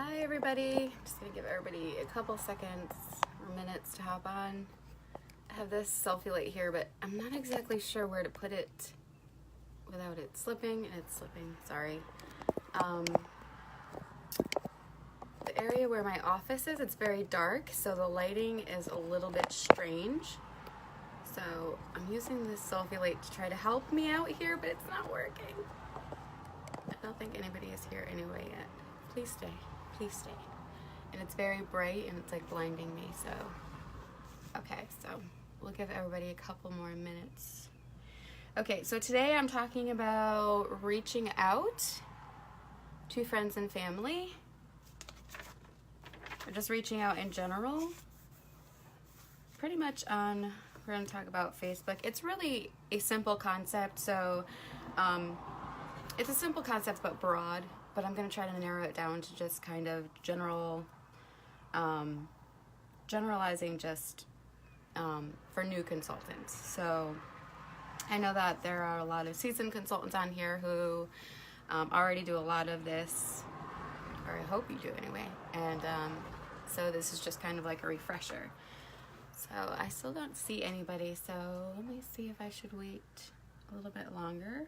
Hi everybody, just gonna give everybody a couple seconds or minutes to hop on. I have this selfie light here, but I'm not exactly sure where to put it without it slipping. It's slipping, sorry. The area where my office is, it's very dark, so the lighting is a little bit strange. So I'm using this selfie light to try to help me out here, but it's not working. I don't think anybody is here anyway yet. Please stay, please stay. And it's very bright and it's like blinding me, so. Okay, so we'll give everybody a couple more minutes. Okay, so today I'm talking about reaching out to friends and family, or just reaching out in general. Pretty much we're gonna talk about Facebook. It's really a simple concept, so it's a simple concept but broad, but I'm gonna try to narrow it down to just kind of generalizing just for new consultants. So I know that there are a lot of seasoned consultants on here who already do a lot of this, or I hope you do anyway, and so this is just kind of like a refresher. So I still don't see anybody, so let me see if I should wait a little bit longer.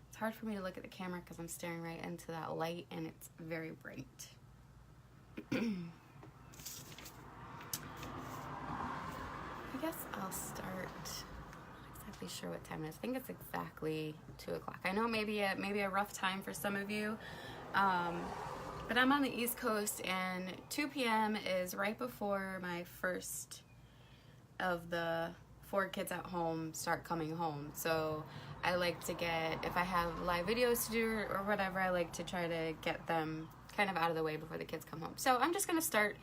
It's hard for me to look at the camera because I'm staring right into that light and it's very bright. I guess I'll start. I'm not exactly sure what time it is. I think it's exactly 2 o'clock. I know maybe a rough time for some of you, but I'm on the East Coast and 2 p.m. is right before my first of the 4 kids at home start coming home. So I like to get, if I have live videos to do or whatever, I like to try to get them kind of out of the way before the kids come home. So I'm just gonna start.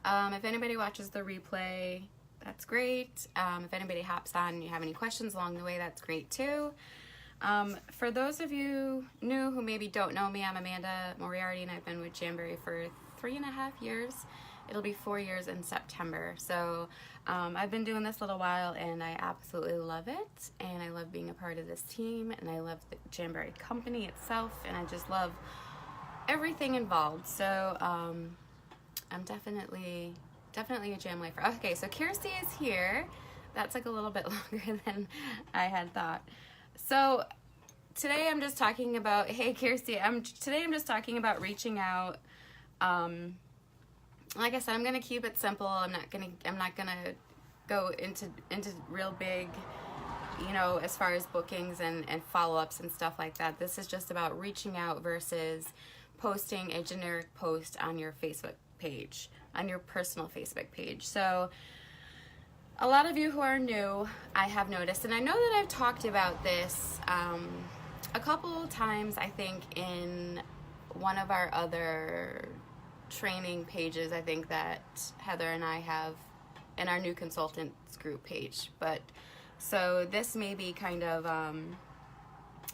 If anybody watches the replay, that's great. If anybody hops on and you have any questions along the way, that's great too. For those of you new who maybe don't know me, I'm Amanda Moriarty and I've been with Jamberry for 3.5 years. It'll be 4 years in September. So I've been doing this a little while and I absolutely love it. And I love being a part of this team and I love the Jamberry company itself and I just love everything involved. So I'm definitely a Jam lifer. Okay, so Kirsty is here. That's like a little bit longer than I had thought. So today I'm just talking about, hey Kirsty, today I'm just talking about reaching out. Like I said, I'm gonna keep it simple. I'm not gonna go into real big, you know, as far as bookings and follow-ups and stuff like that. This is just about reaching out versus posting a generic post on your Facebook page, on your personal Facebook page. So a lot of you who are new, I have noticed, and I know that I've talked about this a couple times, I think, in one of our other training pages, I think that Heather and I have in our new consultants group page. But so this may be kind of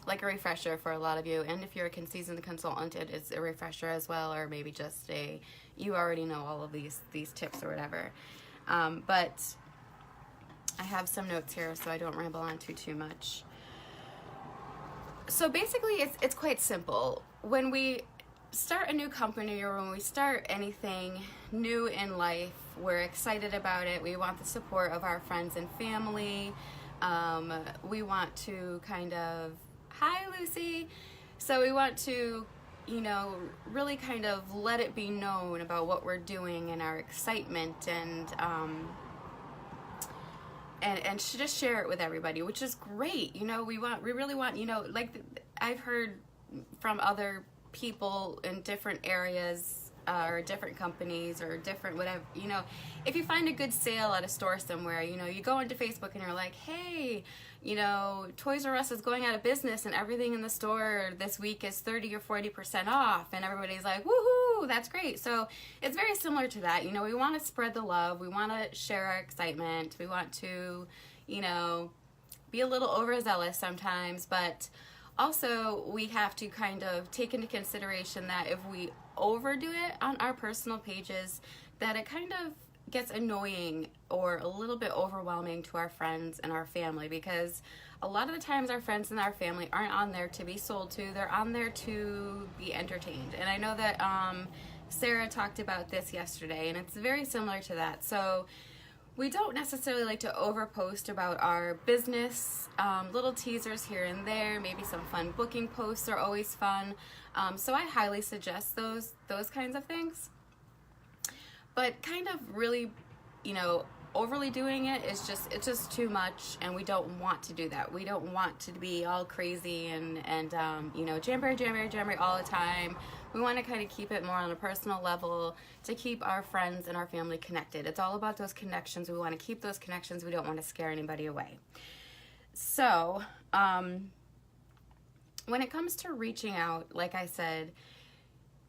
like a refresher for a lot of you, and if you're a seasoned consultant, it's a refresher as well, or maybe just you already know all of these tips or whatever. But I have some notes here so I don't ramble on too much. So basically it's quite simple. When we start a new company or when we start anything new in life, we're excited about it. We want the support of our friends and family. We want to kind of, hi Lucy. So we want to, you know, really kind of let it be known about what we're doing and our excitement and just share it with everybody, which is great. You know, we really want, you know, like I've heard from other people in different areas or different companies or different whatever, you know, if you find a good sale at a store somewhere, you know, you go into Facebook and you're like, hey, you know, Toys R Us is going out of business and everything in the store this week is 30 or 40% off, and everybody's like, woohoo, that's great. So it's very similar to that. You know, we want to spread the love, we want to share our excitement, we want to, you know, be a little overzealous sometimes, but also we have to kind of take into consideration that if we overdo it on our personal pages, that it kind of gets annoying or a little bit overwhelming to our friends and our family, because a lot of the times our friends and our family aren't on there to be sold to, they're on there to be entertained. And I know that Sarah talked about this yesterday, and it's very similar to that. So we don't necessarily like to overpost about our business. Little teasers here and there, maybe some fun booking posts are always fun. So I highly suggest those kinds of things. But kind of really, overly doing it is it's just too much, and we don't want to do that. We don't want to be all crazy and jamboree all the time. We want to kind of keep it more on a personal level to keep our friends and our family connected. It's all about those connections. We want to keep those connections. We don't want to scare anybody away. So, when it comes to reaching out, like I said,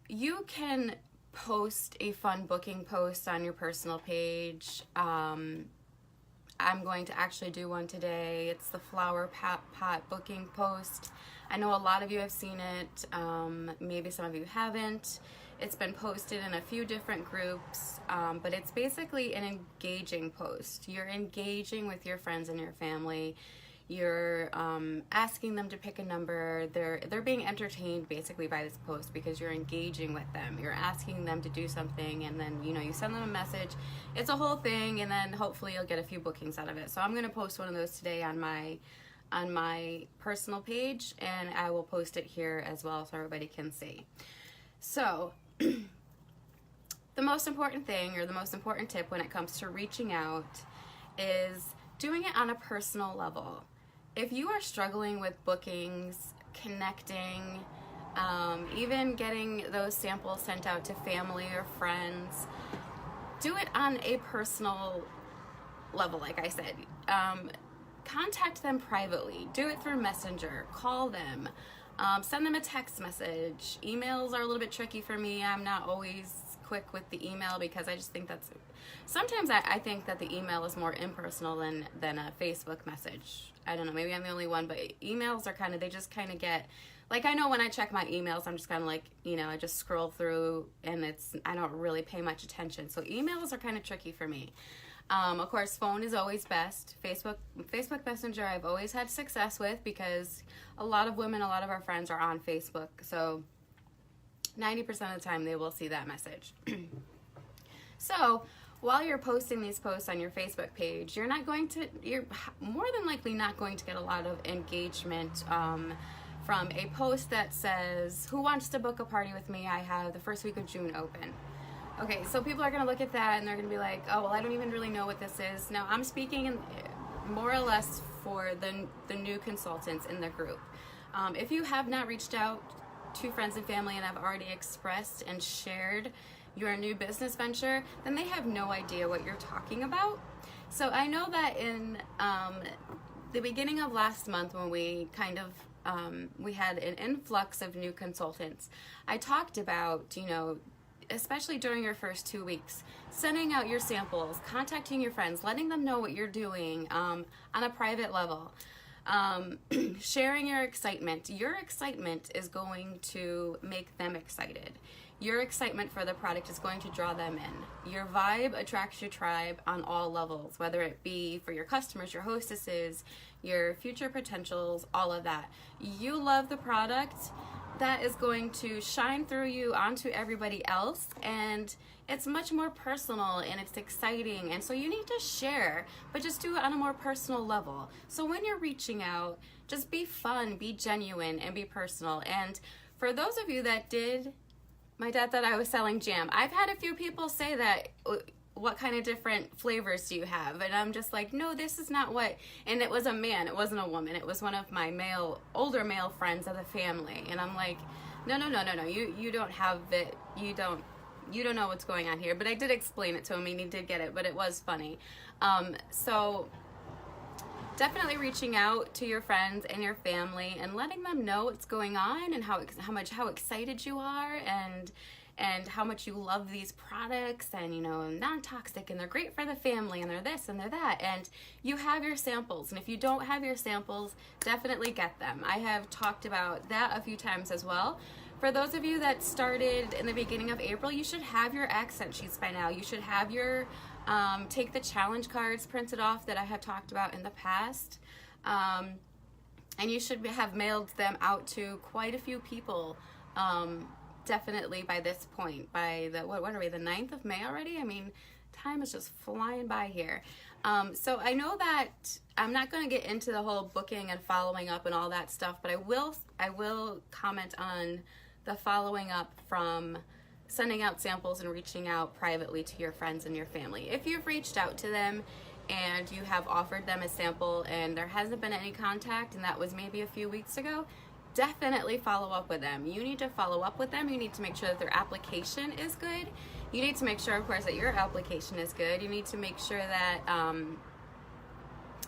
you can post a fun booking post on your personal page. I'm going to actually do one today. It's the flower pot booking post. I know a lot of you have seen it. Maybe some of you haven't. It's been posted in a few different groups, but it's basically an engaging post. You're engaging with your friends and your family. You're asking them to pick a number. They're being entertained basically by this post because you're engaging with them. You're asking them to do something, and then you send them a message. It's a whole thing, and then hopefully you'll get a few bookings out of it. So I'm going to post one of those today on my personal page, and I will post it here as well so everybody can see. So the most important thing, or the most important tip when it comes to reaching out, is doing it on a personal level. If you are struggling with bookings, connecting, even getting those samples sent out to family or friends, do it on a personal level, like I said. Contact them privately. Do it through Messenger. Call them. Send them a text message. Emails are a little bit tricky for me. I'm not always quick with the email because I just think sometimes I think that the email is more impersonal than a Facebook message. I don't know, maybe I'm the only one, but emails are they just get, like, I know when I check my emails, I'm just like, I just scroll through and I don't really pay much attention. So emails are kind of tricky for me. Of course, phone is always best. Facebook Messenger I've always had success with because a lot of our friends are on Facebook. So 90% of the time they will see that message. So while you're posting these posts on your Facebook page, you're more than likely not going to get a lot of engagement from a post that says, "Who wants to book a party with me? I have the first week of June open." Okay, so people are going to look at that and they're going to be like, "Oh, well, I don't even really know what this is." Now, I'm speaking more or less for the new consultants in the group. If you have not reached out to friends and family and have already expressed and shared your new business venture, then they have no idea what you're talking about. So I know that in the beginning of last month, when we we had an influx of new consultants, I talked about, especially during your first 2 weeks, sending out your samples, contacting your friends, letting them know what you're doing on a private level. Sharing your excitement. Your excitement is going to make them excited. Your excitement for the product is going to draw them in. Your vibe attracts your tribe on all levels, whether it be for your customers, your hostesses, your future potentials, all of that. You love the product, that is going to shine through you onto everybody else, and it's much more personal and it's exciting, and so you need to share, but just do it on a more personal level. So when you're reaching out, just be fun, be genuine, and be personal. And for those of you that my dad thought I was selling jam. I've had a few people say that, "What kind of different flavors do you have?" And I'm just like, "No, this is not what," and it was a man, it wasn't a woman, it was one of my older male friends of the family. And I'm like, no, you don't have it, you don't know what's going on here. But I did explain it to him and he did get it, but it was funny. So definitely reaching out to your friends and your family and letting them know what's going on and how excited you are, and how much you love these products, and non-toxic, and they're great for the family, and they're this and they're that, and you have your samples. And if you don't have your samples, definitely get them. I have talked about that a few times as well. For those of you that started in the beginning of April, you should have your accent sheets by now. You should have your take the challenge cards printed off that I have talked about in the past, and you should have mailed them out to quite a few people definitely by this point, by the, what are we, the 9th of May already? I mean, time is just flying by here. So I know that I'm not going to get into the whole booking and following up and all that stuff, but I will comment on the following up from sending out samples and reaching out privately to your friends and your family. If you've reached out to them and you have offered them a sample and there hasn't been any contact, and that was maybe a few weeks ago, definitely follow up with them. You need to follow up with them. You need to make sure that their application is good. You need to make sure, of course, that your application is good. You need to make sure that,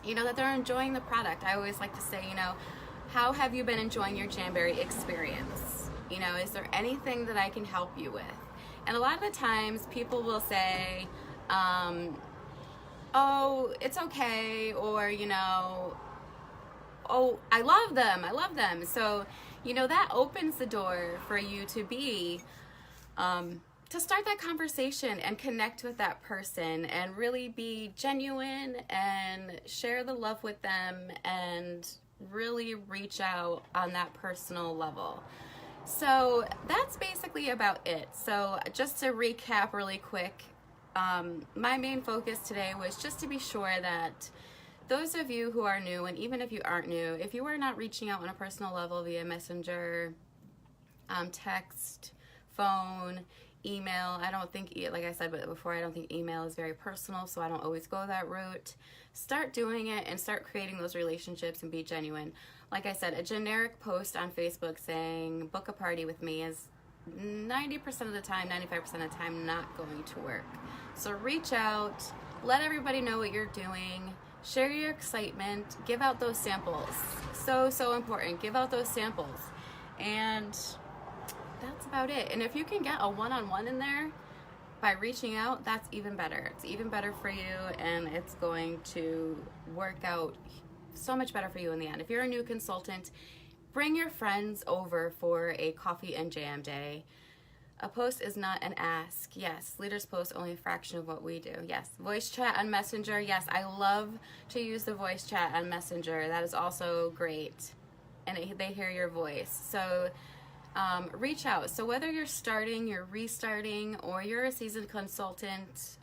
that they're enjoying the product. I always like to say, how have you been enjoying your Jamberry experience? Is there anything that I can help you with? And a lot of the times people will say, oh, it's okay, or, oh, I love them. So, that opens the door for you to be, to start that conversation and connect with that person and really be genuine and share the love with them and really reach out on that personal level. So that's basically about it. So just to recap really quick, my main focus today was just to be sure that those of you who are new, and even if you aren't new, if you are not reaching out on a personal level via Messenger, text, phone, email, I don't think, like I said before, I don't think email is very personal, so I don't always go that route. Start doing it and start creating those relationships and be genuine. Like I said, a generic post on Facebook saying book a party with me is 90% of the time, 95% of the time not going to work. So reach out, let everybody know what you're doing, share your excitement, give out those samples. So important. Give out those samples. And that's about it. And if you can get a one-on-one in there by reaching out, that's even better. It's even better for you, and it's going to work out so much better for you in the end. If you're a new consultant, bring your friends over for a coffee and jam day. A post is not an ask. Yes, leaders post only a fraction of what we do. Yes, voice chat on Messenger. Yes, I love to use the voice chat on Messenger. That is also great. And they hear your voice. So reach out. So whether you're starting, you're restarting, or you're a seasoned consultant,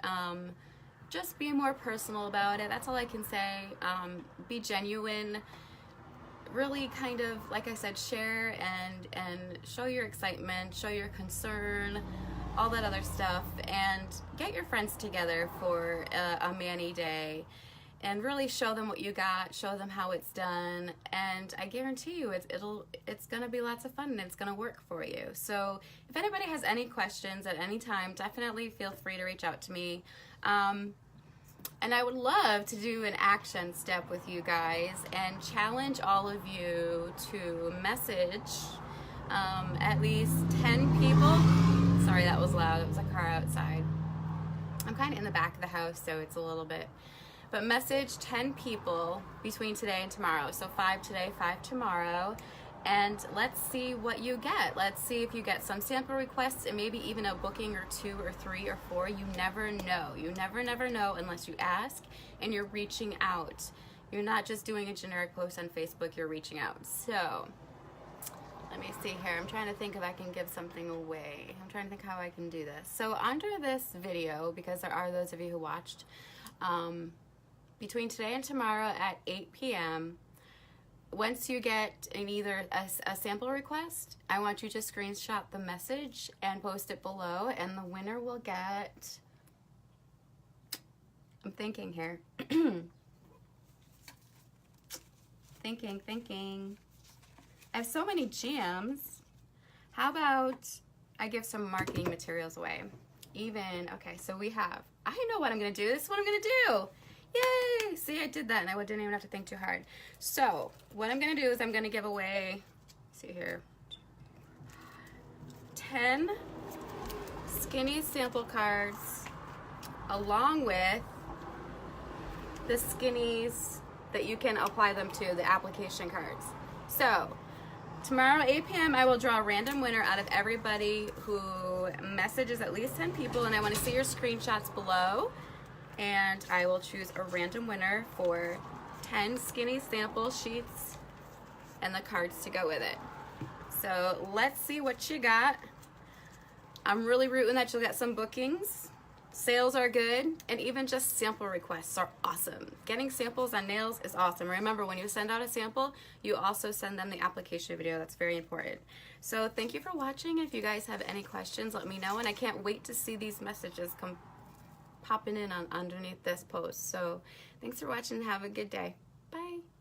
just be more personal about it. That's all I can say. Be genuine. Really kind of, like I said, share and show your excitement, show your concern, all that other stuff, and get your friends together for a Manny Day and really show them what you got, show them how it's done, and I guarantee you it's gonna be lots of fun and it's gonna work for you. So if anybody has any questions at any time, definitely feel free to reach out to me. And I would love to do an action step with you guys and challenge all of you to message at least 10 people. Sorry, that was loud. It was a car outside. I'm kind of in the back of the house, so it's a little bit. But message 10 people between today and tomorrow. So 5 today, 5 tomorrow. And let's see what you get. Let's see if you get some sample requests and maybe even a booking or 2 or 3 or 4. You never know. You never know unless you ask and you're reaching out. You're not just doing a generic post on Facebook, you're reaching out. So let me see here. I'm trying to think if I can give something away. I'm trying to think how I can do this. So under this video, because there are those of you who watched, between today and tomorrow at 8 p.m., once you get either a sample request, I want you to screenshot the message and post it below, and the winner will get, I'm thinking here, thinking. I have so many jams. How about I give some marketing materials away? Okay, so I know what I'm gonna do. This is what I'm gonna do. Yay! See, I did that and I didn't even have to think too hard. So what I'm gonna do is I'm gonna give away, see here, 10 skinny sample cards along with the skinnies that you can apply them to, the application cards. So tomorrow 8 p.m. I will draw a random winner out of everybody who messages at least 10 people, and I want to see your screenshots below. And I will choose a random winner for 10 skinny sample sheets and the cards to go with it. So let's see what you got. I'm really rooting that you'll get some bookings. Sales are good, and even just sample requests are awesome. Getting samples on nails is awesome. Remember, when you send out a sample, you also send them the application video. That's very important. So thank you for watching. If you guys have any questions, let me know, and I can't wait to see these messages come popping in on underneath this post. So thanks for watching. Have a good day. Bye.